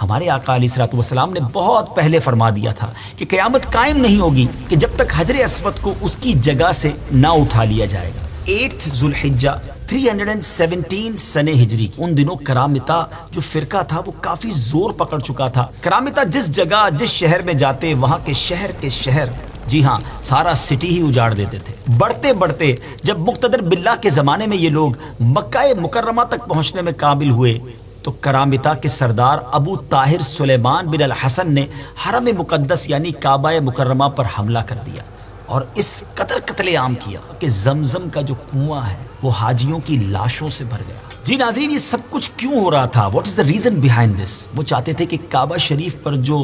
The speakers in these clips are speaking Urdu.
ہمارے آقا علیہ الصلوۃ والسلام نے بہت پہلے فرما دیا تھا کہ قیامت قائم نہیں ہوگی کہ جب تک حجر اسود کو اس کی جگہ سے نہ اٹھا لیا جائے گا۔ 8 ذو الحجہ 317 سنہ ہجری، ان دنوں کرامتہ جو فرقہ تھا وہ کافی زور پکڑ چکا تھا۔ کرامتہ جس جگہ جس شہر میں جاتے وہاں کے شہر جی ہاں سارا سٹی ہی اجاڑ دیتے تھے۔ بڑھتے بڑھتے جب مقتدر باللہ کے زمانے میں یہ لوگ مکہ مکرمہ تک پہنچنے میں قابل ہوئے تو کرامتہ کے سردار ابو طاہر سلیمان بن الحسن نے حرم مقدس یعنی کعبہ مکرمہ پر حملہ کر دیا اور اس قدر قتل عام کیا کہ زمزم کا جو کنواں ہے وہ حاجیوں کی لاشوں سے بھر گیا۔ جی ناظرین، یہ سب کچھ کیوں ہو رہا تھا؟ What is the reason behind this? وہ چاہتے تھے کہ کعبہ شریف پر جو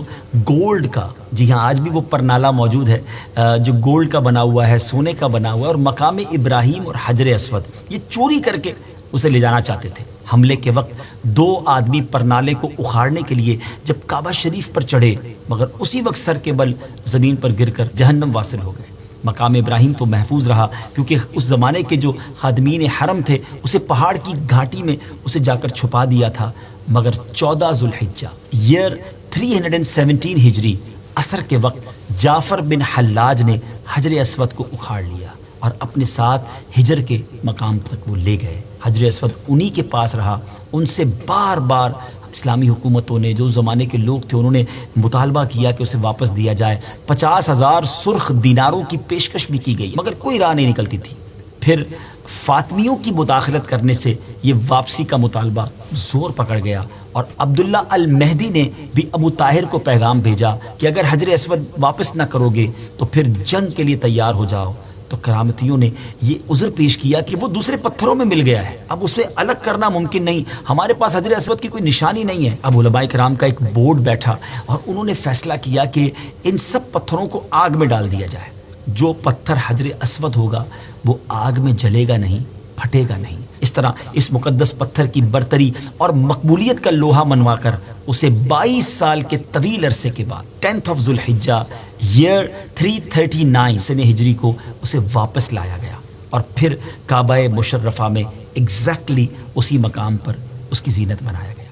گولڈ کا، جی ہاں آج بھی وہ پرنالہ موجود ہے جو گولڈ کا بنا ہوا ہے، سونے کا بنا ہوا ہے، اور مقام ابراہیم اور حجر اسود یہ چوری کر کے اسے لے جانا چاہتے تھے۔ حملے کے وقت 2 آدمی پرنالے کو اکھاڑنے کے لیے جب کعبہ شریف پر چڑھے مگر اسی وقت سر کے بل زمین پر گر کر جہنم واصل ہو گئے۔ مقام ابراہیم تو محفوظ رہا کیونکہ اس زمانے کے جو خادمین حرم تھے اسے پہاڑ کی گھاٹی میں اسے جا کر چھپا دیا تھا، مگر 14 ذو الحجہ ایئر 317 ہجری عصر کے وقت جعفر بن حلاج نے حجر اسود کو اکھاڑ لیا اور اپنے ساتھ ہجر کے مقام تک وہ لے گئے۔ حجر اسود انہی کے پاس رہا۔ ان سے بار بار اسلامی حکومتوں نے، جو زمانے کے لوگ تھے، انہوں نے مطالبہ کیا کہ اسے واپس دیا جائے۔ 50,000 سرخ دیناروں کی پیشکش بھی کی گئی مگر کوئی راہ نہیں نکلتی تھی۔ پھر فاطمیوں کی مداخلت کرنے سے یہ واپسی کا مطالبہ زور پکڑ گیا اور عبداللہ المہدی نے بھی ابو طاہر کو پیغام بھیجا کہ اگر حجر اسود واپس نہ کرو گے تو پھر جنگ کے لیے تیار ہو جاؤ۔ تو کرامتیوں نے یہ عذر پیش کیا کہ وہ دوسرے پتھروں میں مل گیا ہے، اب اسے الگ کرنا ممکن نہیں، ہمارے پاس حجر اسود کی کوئی نشانی نہیں ہے۔ اب علماء کرام کا ایک بورڈ بیٹھا اور انہوں نے فیصلہ کیا کہ ان سب پتھروں کو آگ میں ڈال دیا جائے۔ جو پتھر حجر اسود ہوگا وہ آگ میں جلے گا نہیں، پھٹے گا نہیں۔ اس طرح اس مقدس پتھر کی برتری اور مقبولیت کا لوہا منوا کر اسے 22 سال کے طویل عرصے کے بعد 10 ذو الحجہ ایئر 339 سنہ ہجری کو اسے واپس لایا گیا اور پھر کعبہ مشرفہ میں ایگزیکٹلی اسی مقام پر اس کی زینت بنایا گیا۔